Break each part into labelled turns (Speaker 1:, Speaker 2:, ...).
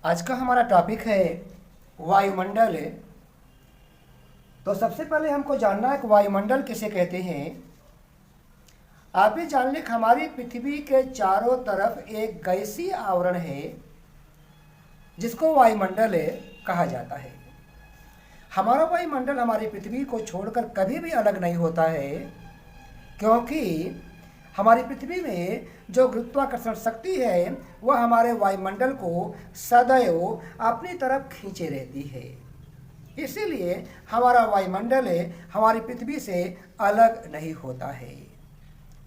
Speaker 1: आज का हमारा टॉपिक है वायुमंडल। तो सबसे पहले हमको जानना है कि वायुमंडल किसे कहते हैं। आप भी जान लें कि हमारी पृथ्वी के चारों तरफ एक गैसीय आवरण है जिसको वायुमंडल कहा जाता है। हमारा वायुमंडल हमारी पृथ्वी को छोड़कर कभी भी अलग नहीं होता है, क्योंकि हमारी पृथ्वी में जो गुरुत्वाकर्षण शक्ति है वह हमारे वायुमंडल को सदैव अपनी तरफ खींचे रहती है। इसीलिए हमारा वायुमंडल हमारी पृथ्वी से अलग नहीं होता है।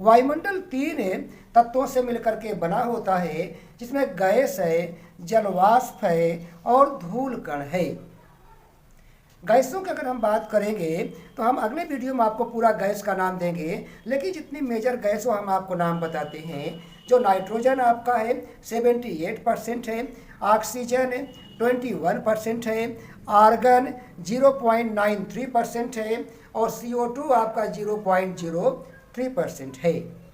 Speaker 1: वायुमंडल 3 तत्वों से मिलकर के बना होता है, जिसमें गैस है, जलवाष्प है और धूल कण है। गैसों की अगर हम बात करेंगे तो हम अगले वीडियो में आपको पूरा गैस का नाम देंगे, लेकिन जितनी मेजर गैस हो हम आपको नाम बताते हैं। जो नाइट्रोजन आपका है 78% है, ऑक्सीजन 21% है, आर्गन 0.93% है और CO2 आपका 0.03% है।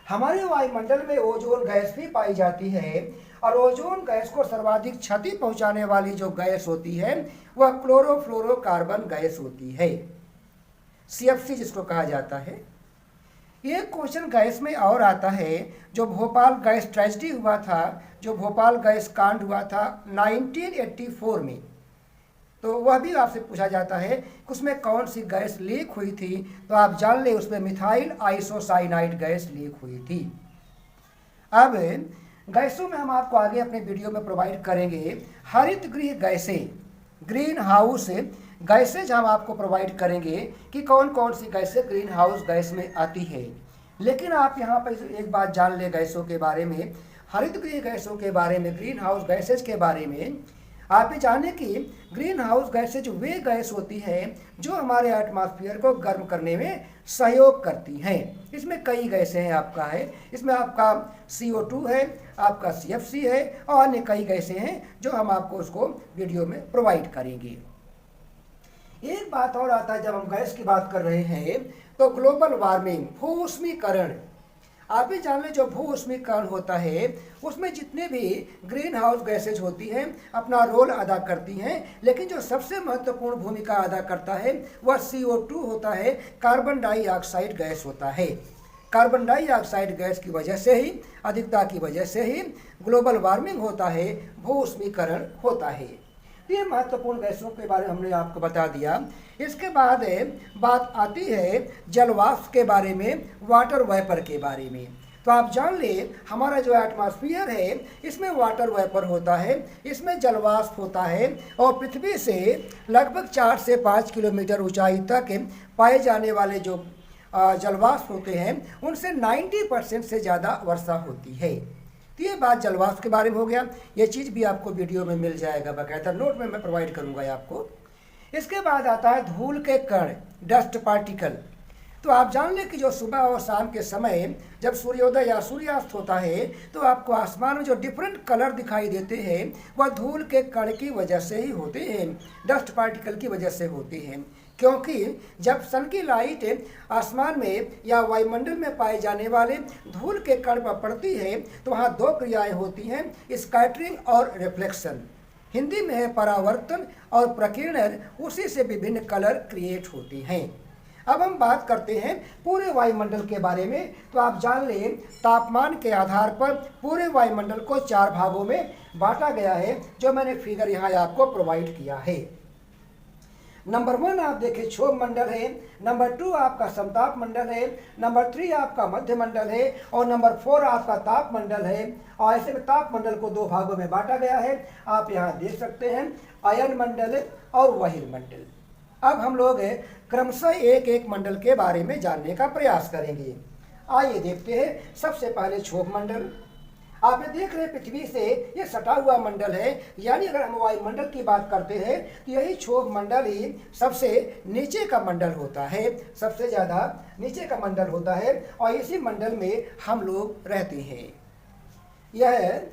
Speaker 1: हमारे वायुमंडल में ओजोन गैस भी पाई जाती है और ओजोन गैस को सर्वाधिक क्षति पहुंचाने वाली जो गैस होती है वह क्लोरोफ्लोरोकार्बन गैस होती है, CFC जिसको कहा जाता है। एक क्वेश्चन गैस में और आता है, जो भोपाल गैस ट्रेजेडी हुआ था, जो भोपाल गैस कांड हुआ था 1984 में, तो वह भी आपसे पूछा जाता है कि उसमें कौन सी गैस लीक हुई थी। तो आप जान ले उसमें मिथाइल आइसोसाइनाइड गैस लीक हुई थी। अब गैसों में हम आपको आगे अपने वीडियो में प्रोवाइड करेंगे हरित गृह गैसें, ग्रीन हाउस गैसेज हम आपको प्रोवाइड करेंगे कि कौन कौन सी गैसें ग्रीन हाउस गैस में आती है। लेकिन आप यहाँ पर एक बात जान ले गैसों के बारे में, हरित गृह गैसों के बारे में, ग्रीन हाउस गैसेज के बारे में। आप ये जाने कि ग्रीन हाउस गैसेज वे गैस होती हैं जो हमारे एटमॉस्फेयर को गर्म करने में सहयोग करती हैं। इसमें कई गैसें हैं आपका है, इसमें आपका CO2 है, आपका CFC है और अन्य कई गैसें हैं जो हम आपको उसको वीडियो में प्रोवाइड करेंगे। एक बात और आता है, जब हम गैस की बात कर रहे हैं तो ग्लोबल वार्मिंग, भू-उष्मीकरण। आप भी जान लें जो भू-उष्मीकरण होता है उसमें जितने भी ग्रीन हाउस गैसेज होती हैं अपना रोल अदा करती हैं, लेकिन जो सबसे महत्वपूर्ण भूमिका अदा करता है वह CO2 होता है, कार्बन डाइऑक्साइड गैस होता है। कार्बन डाइऑक्साइड गैस की वजह से ही, अधिकता की वजह से ही ग्लोबल वार्मिंग होता है, भू-उष्मीकरण होता है। ये महत्वपूर्ण गैसों के बारे में हमने आपको बता दिया। इसके बाद बात आती है जलवाष्प के बारे में, वाटर वेपर के बारे में। तो आप जान ले हमारा जो एटमॉस्फेयर है इसमें वाटर वेपर होता है, इसमें जलवाष्प होता है और पृथ्वी से लगभग 4 से 5 किलोमीटर ऊंचाई तक पाए जाने वाले जो जलवाष्प होते हैं उनसे 90% से ज़्यादा वर्षा होती है। तो ये बात जलवाष्प के बारे में हो गया। ये चीज़ भी आपको वीडियो में मिल जाएगा, बाकायदा नोट में मैं प्रोवाइड करूँगा आपको। इसके बाद आता है धूल के कण, डस्ट पार्टिकल। तो आप जान लें कि जो सुबह और शाम के समय जब सूर्योदय या सूर्यास्त होता है तो आपको आसमान में जो डिफरेंट कलर दिखाई देते हैं वह धूल के कण की वजह से ही होते हैं, डस्ट पार्टिकल की वजह से होते हैं। क्योंकि जब सन की लाइट आसमान में या वायुमंडल में पाए जाने वाले धूल के कण पर पड़ती है तो वहाँ 2 क्रियाएं होती हैं, स्कैटरिंग और रिफ्लेक्शन। हिंदी में है परावर्तन और प्रकीर्णन, उसी से विभिन्न कलर क्रिएट होती हैं। अब हम बात करते हैं पूरे वायुमंडल के बारे में। तो आप जान लें तापमान के आधार पर पूरे वायुमंडल को 4 भागों में बांटा गया है, जो मैंने फिगर यहाँ आपको प्रोवाइड किया है। नंबर 1 आप देखें क्षोभ मंडल है, नंबर 2 आपका समताप मंडल है, नंबर 3 आपका मध्य मंडल है और नंबर 4 आपका ताप मंडल है। और ऐसे में ताप मंडल को 2 भागों में बांटा गया है, आप यहाँ देख सकते हैं, अयन मंडल और बहिर्मंडल। अब हम लोग क्रमशः एक एक मंडल के बारे में जानने का प्रयास करेंगे। आइए देखते हैं। सबसे पहले क्षोभ मंडल। आप ये देख रहे हैं पृथ्वी से ये सटा हुआ मंडल है, यानी अगर हम वायुमंडल की बात करते हैं तो यही क्षोभ मंडल ही सबसे नीचे का मंडल होता है, सबसे ज़्यादा नीचे का मंडल होता है और इसी मंडल में हम लोग रहते हैं। यह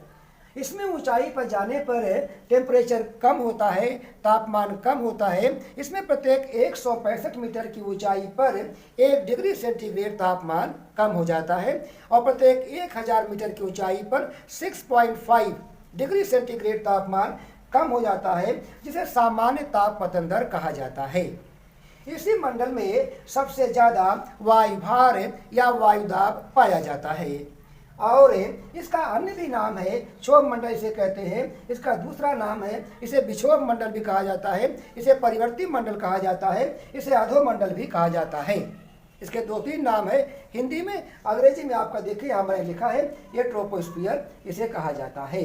Speaker 1: इसमें ऊंचाई पर जाने पर टेम्परेचर कम होता है, तापमान कम होता है। इसमें प्रत्येक 165 मीटर की ऊंचाई पर 1 डिग्री सेंटीग्रेड तापमान कम हो जाता है और प्रत्येक 1000 मीटर की ऊंचाई पर 6.5 डिग्री सेंटीग्रेड तापमान कम हो जाता है, जिसे सामान्य ताप पतन दर कहा जाता है। इसी मंडल में सबसे ज़्यादा वायुभार या वायुदाब पाया जाता है और इसका अन्य भी नाम है, क्षोभ मंडल इसे कहते हैं। इसका दूसरा नाम है, इसे विक्षोभ मंडल भी कहा जाता है, इसे परिवर्ती मंडल कहा जाता है, इसे अधोमंडल भी कहा जाता है। इसके 2-3 नाम है हिंदी में, अंग्रेजी में आपका देखिए हमारे लिखा है, ये ट्रोपोस्फियर इसे कहा जाता है।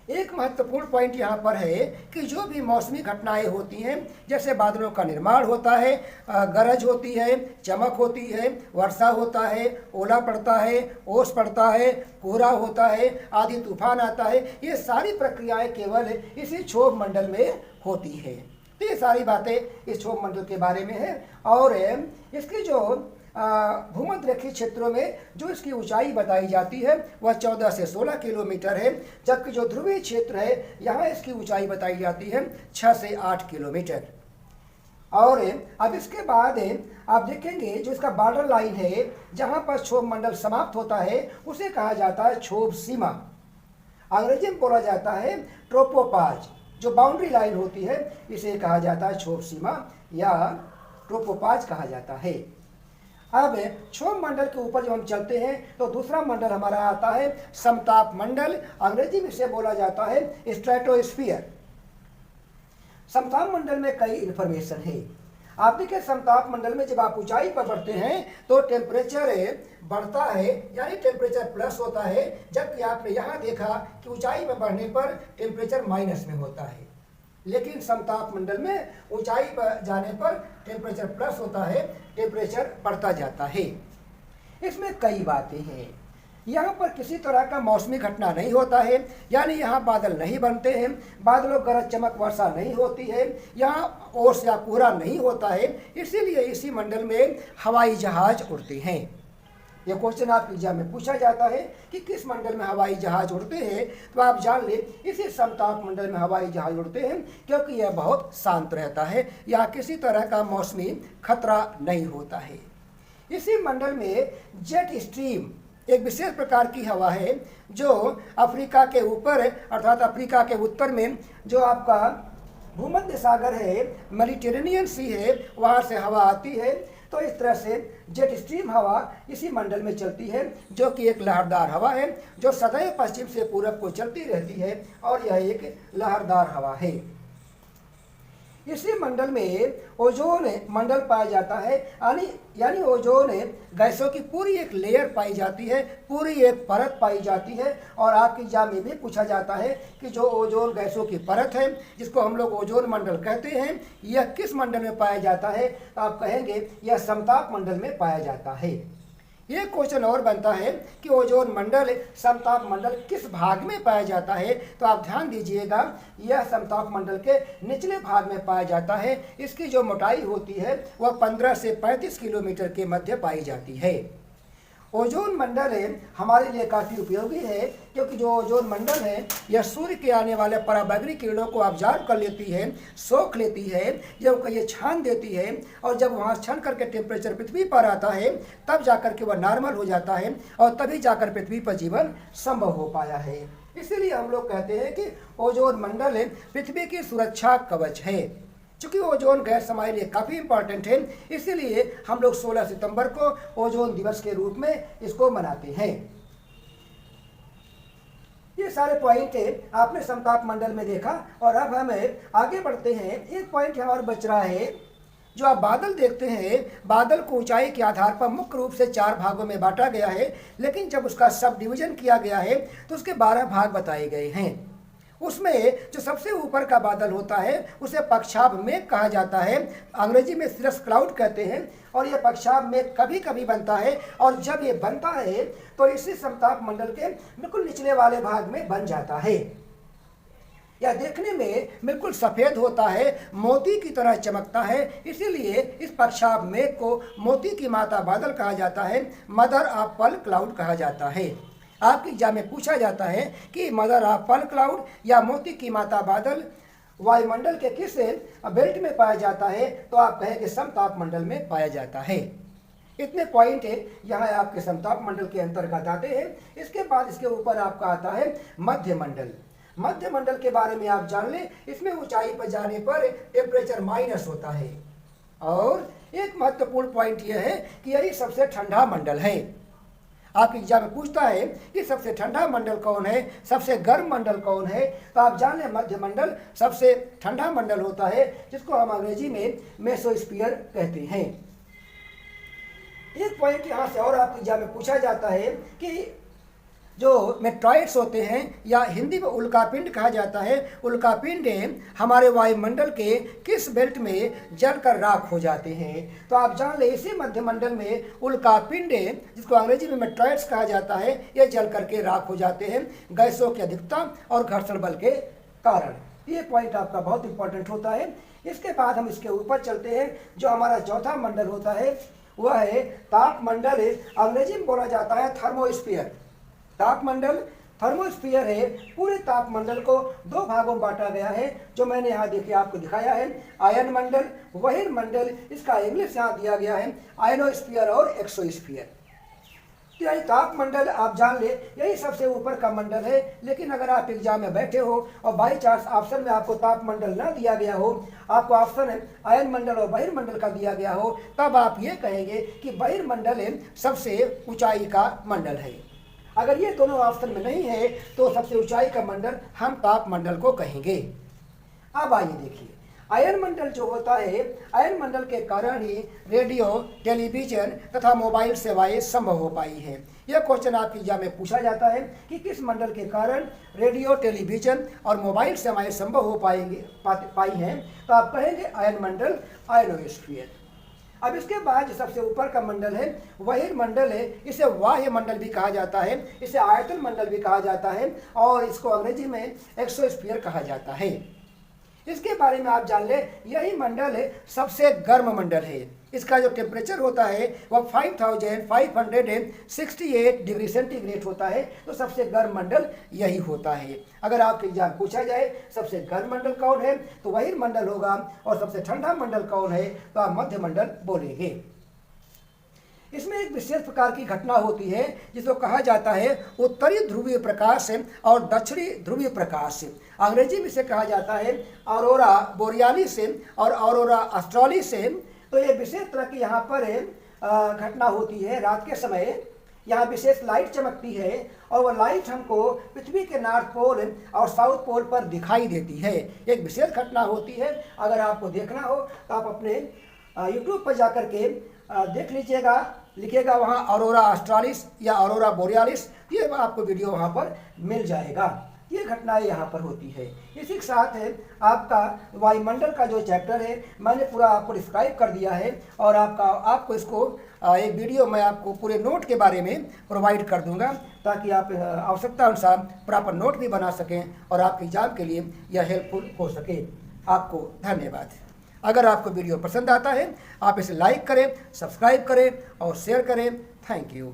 Speaker 1: एक महत्वपूर्ण पॉइंट यहाँ पर है कि जो भी मौसमी घटनाएं होती हैं, जैसे बादलों का निर्माण होता है, गरज होती है, चमक होती है, वर्षा होता है, ओला पड़ता है, ओस पड़ता है, कोहरा होता है, आदि तूफान आता है, ये सारी प्रक्रियाएं केवल इसी क्षोभ मंडल में होती है। तो ये सारी बातें इस क्षोभ मंडल के बारे में है और इसकी जो भूमध्य रेखीय क्षेत्रों में जो इसकी ऊंचाई बताई जाती है वह 14 से 16 किलोमीटर है, जबकि जो ध्रुवीय क्षेत्र है यहाँ इसकी ऊंचाई बताई जाती है 6 से 8 किलोमीटर। और अब इसके बाद आप देखेंगे जो इसका बॉर्डर लाइन है, जहाँ पर क्षोभ मंडल समाप्त होता है उसे कहा जाता है क्षोभ सीमा। अंग्रेजी में बोला जाता है ट्रोपोपाज। जो बाउंड्री लाइन होती है इसे कहा जाता है क्षोभ सीमा या ट्रोपोपाज कहा जाता है। अब क्षोभ मंडल के ऊपर जब हम चलते हैं तो दूसरा मंडल हमारा आता है समताप मंडल। अंग्रेजी में इसे बोला जाता है स्ट्रेटोस्फीयर। समताप मंडल में कई इंफॉर्मेशन है। आप देखिए समताप मंडल में जब आप ऊंचाई पर बढ़ते हैं तो टेम्परेचर बढ़ता है, यानी टेम्परेचर प्लस होता है, जबकि आपने यहाँ देखा कि ऊंचाई पर बढ़ने पर टेम्परेचर माइनस में होता है। लेकिन समताप मंडल में ऊंचाई पर जाने पर टेम्परेचर प्लस होता है, टेम्परेचर बढ़ता जाता है। इसमें कई बातें हैं। यहाँ पर किसी तरह का मौसमी घटना नहीं होता है, यानी यहाँ बादल नहीं बनते हैं, बादलों गरज चमक वर्षा नहीं होती है, यहाँ ओस या कोहरा नहीं होता है, इसीलिए इसी मंडल में हवाई जहाज उड़ते हैं। ये क्वेश्चन आप एग्जाम में पूछा जाता है कि किस मंडल में हवाई जहाज उड़ते हैं, तो आप जान ले इसी समताप मंडल में हवाई जहाज उड़ते हैं, क्योंकि यह बहुत शांत रहता है, यहाँ किसी तरह का मौसमी खतरा नहीं होता है। इसी मंडल में जेट स्ट्रीम एक विशेष प्रकार की हवा है जो अफ्रीका के ऊपर अर्थात अफ्रीका के उत्तर में जो आपका भूमध्य सागर है, मेडिटेरेनियन सी है, वहाँ से हवा आती है। तो इस तरह से जेट स्ट्रीम हवा इसी मंडल में चलती है, जो कि एक लहरदार हवा है जो सदैव पश्चिम से पूरब को चलती रहती है और यह एक लहरदार हवा है। इसी मंडल में ओजोन मंडल पाया जाता है, यानी ओजोन गैसों की पूरी एक लेयर पाई जाती है, पूरी एक परत पाई जाती है। और आपके एग्जाम में भी पूछा जाता है कि जो ओजोन गैसों की परत है, जिसको हम लोग ओजोन मंडल कहते हैं, यह किस मंडल में पाया जाता है, तो आप कहेंगे यह समताप मंडल में पाया जाता है। ये क्वेश्चन और बनता है कि ओजोन मंडल समताप मंडल किस भाग में पाया जाता है, तो आप ध्यान दीजिएगा यह समताप मंडल के निचले भाग में पाया जाता है। इसकी जो मोटाई होती है वह 15 से 35 किलोमीटर के मध्य पाई जाती है। ओजोन मंडल हमारे लिए काफ़ी उपयोगी है, क्योंकि जो ओजोन मंडल है यह सूर्य के आने वाले पराबैंगनी किरणों को ऑब्जर्व कर लेती है, सोख लेती है, जब ये छान देती है, और जब वहाँ छन करके टेम्परेचर पृथ्वी पर आता है तब जाकर के वह नॉर्मल हो जाता है और तभी जाकर पृथ्वी पर जीवन संभव हो पाया है। इसीलिए हम लोग कहते हैं कि ओजोन मंडल पृथ्वी की सुरक्षा कवच है। चूँकि ओजोन गैस हमारे लिए काफ़ी इम्पॉर्टेंट है, इसीलिए हम लोग 16 सितंबर को ओजोन दिवस के रूप में इसको मनाते हैं। ये सारे पॉइंट आपने समताप मंडल में देखा और अब हम आगे बढ़ते हैं। एक पॉइंट और बच रहा है, जो आप बादल देखते हैं, बादल को ऊंचाई के आधार पर मुख्य रूप से 4 भागों में बांटा गया है, लेकिन जब उसका सब डिवीजन किया गया है तो उसके 12 भाग बताए गए हैं। उसमें जो सबसे ऊपर का बादल होता है उसे पक्षाभ मेघ कहा जाता है, अंग्रेजी में सिरस क्लाउड कहते हैं। और यह पक्षाभ मेघ कभी कभी बनता है, और जब ये बनता है तो इसी समताप मंडल के बिल्कुल निचले वाले भाग में बन जाता है। यह देखने में बिल्कुल सफ़ेद होता है, मोती की तरह चमकता है, इसीलिए इस पक्षाभ मेघ को मोती की माता बादल कहा जाता है, मदर ऑफ पर्ल क्लाउड कहा जाता है। आपके एग्जाम में पूछा जाता है कि मदर ऑफ पर्ल क्लाउड या मोती की माता बादल वायुमंडल के किस बेल्ट में पाया जाता है, तो आप कहेंगे समताप मंडल में पाया जाता है। इतने पॉइंट है यहाँ आपके समताप मंडल के अंतर्गत आते हैं। इसके बाद इसके ऊपर आपका आता है मध्य मंडल। मध्य मंडल के बारे में आप जान लें, इसमें ऊंचाई पर जाने पर टेम्परेचर माइनस होता है। और एक महत्वपूर्ण पॉइंट यह है कि यही सबसे ठंडा मंडल है। आपके एग्जाम में पूछता है कि सबसे ठंडा मंडल कौन है, सबसे गर्म मंडल कौन है, तो आप जान लें मध्य मंडल सबसे ठंडा मंडल होता है, जिसको हम अंग्रेजी में मेसोस्फीयर कहते हैं। एक पॉइंट यहाँ से और आपके एग्जाम में पूछा जाता है कि जो मेट्रॉइड्स होते हैं या हिंदी में उल्कापिंड कहा जाता है, उल्कापिंड हमारे वायुमंडल के किस बेल्ट में जलकर राख हो जाते हैं। तो आप जान लें इसी मध्य मंडल में उल्कापिंड जिसको अंग्रेजी में मेट्रॉइड्स कहा जाता है, ये जल करके राख हो जाते हैं गैसों की अधिकता और घर्षण बल के कारण। ये पॉइंट आपका बहुत इंपॉर्टेंट होता है। इसके बाद हम इसके ऊपर चलते हैं। जो हमारा चौथा मंडल होता है वह है तापमंडल। अंग्रेजी में बोला जाता है थर्मोस्फीयर। तापमंडल थर्मोस्फीयर है। पूरे तापमंडल को दो भागों में बांटा गया है, जो मैंने यहाँ देखिए आपको दिखाया है। आयन मंडल, बहिर्मंडल, इसका इंग्लिश यहाँ दिया गया है आयनोस्फीयर और एक्सोस्फीयर। तो यही तापमंडल आप जान ले, यही सबसे ऊपर का मंडल है। लेकिन अगर आप एग्जाम में बैठे हो और बाई चांस ऑप्शन में आपको तापमंडल ना दिया गया हो, आपको ऑप्शन है आयन मंडल और बहिर्मंडल का दिया गया हो, तब आप ये कहेंगे कि बहिर्मंडल सबसे ऊंचाई का मंडल है। अगर ये दोनों ऑप्शन में नहीं है तो सबसे ऊंचाई का मंडल हम तापमंडल को कहेंगे। अब आइए देखिए, आयन मंडल जो होता है, आयन मंडल के कारण ही रेडियो, टेलीविजन तथा मोबाइल सेवाएं संभव हो पाई हैं। यह क्वेश्चन आपके एग्जाम में पूछा जाता है कि किस मंडल के कारण रेडियो, टेलीविजन और मोबाइल सेवाएं संभव हो पाई हैं, तो आप कहेंगे आयन मंडल, आयनोस्फीयर। अब इसके बाद जो सबसे ऊपर का मंडल है बहिर्मंडल है। इसे वाह्य मंडल भी कहा जाता है, इसे आयतन मंडल भी कहा जाता है और इसको अंग्रेजी में एक्सोस्फीयर कहा जाता है। इसके बारे में आप जान ले, यही मंडल है सबसे गर्म मंडल है। इसका जो टेम्परेचर होता है वह 5568 डिग्री सेंटीग्रेड होता है। तो सबसे गर्म मंडल यही होता है। अगर आपके एग्जाम पूछा जाए सबसे गर्म मंडल कौन है, तो वही मंडल होगा। और सबसे ठंडा मंडल कौन है, तो आप मध्य मंडल बोलेंगे। इसमें एक विशेष प्रकार की घटना होती है जिसको कहा जाता है उत्तरी ध्रुवीय प्रकाश और दक्षिणी ध्रुवीय प्रकाश। अंग्रेजी में इसे कहा जाता है ऑरोरा बोरियालिस और ऑरोरा ऑस्ट्रालिस। तो ये विशेष तरह की यहाँ पर घटना होती है। रात के समय यहाँ विशेष लाइट चमकती है और वह लाइट हमको पृथ्वी के नॉर्थ पोल और साउथ पोल पर दिखाई देती है। एक विशेष घटना होती है। अगर आपको देखना हो तो आप अपने यूट्यूब पर जाकर के देख लीजिएगा, लिखिएगा वहाँ ऑरोरा ऑस्ट्रालिस या ऑरोरा बोरियालिस, ये आपको वीडियो वहाँ पर मिल जाएगा। ये घटनाएं यहाँ पर होती है। इसी के साथ है आपका वायुमंडल का जो चैप्टर है मैंने पूरा आपको डिस्क्राइब कर दिया है। और आपको इसको एक वीडियो मैं आपको पूरे नोट के बारे में प्रोवाइड कर दूंगा, ताकि आप आवश्यकता अनुसार प्रॉपर नोट भी बना सकें और आपके एग्जाम के लिए यह हेल्पफुल हो सके। आपको धन्यवाद। अगर आपको वीडियो पसंद आता है आप इसे लाइक करें, सब्सक्राइब करें और शेयर करें। Thank you.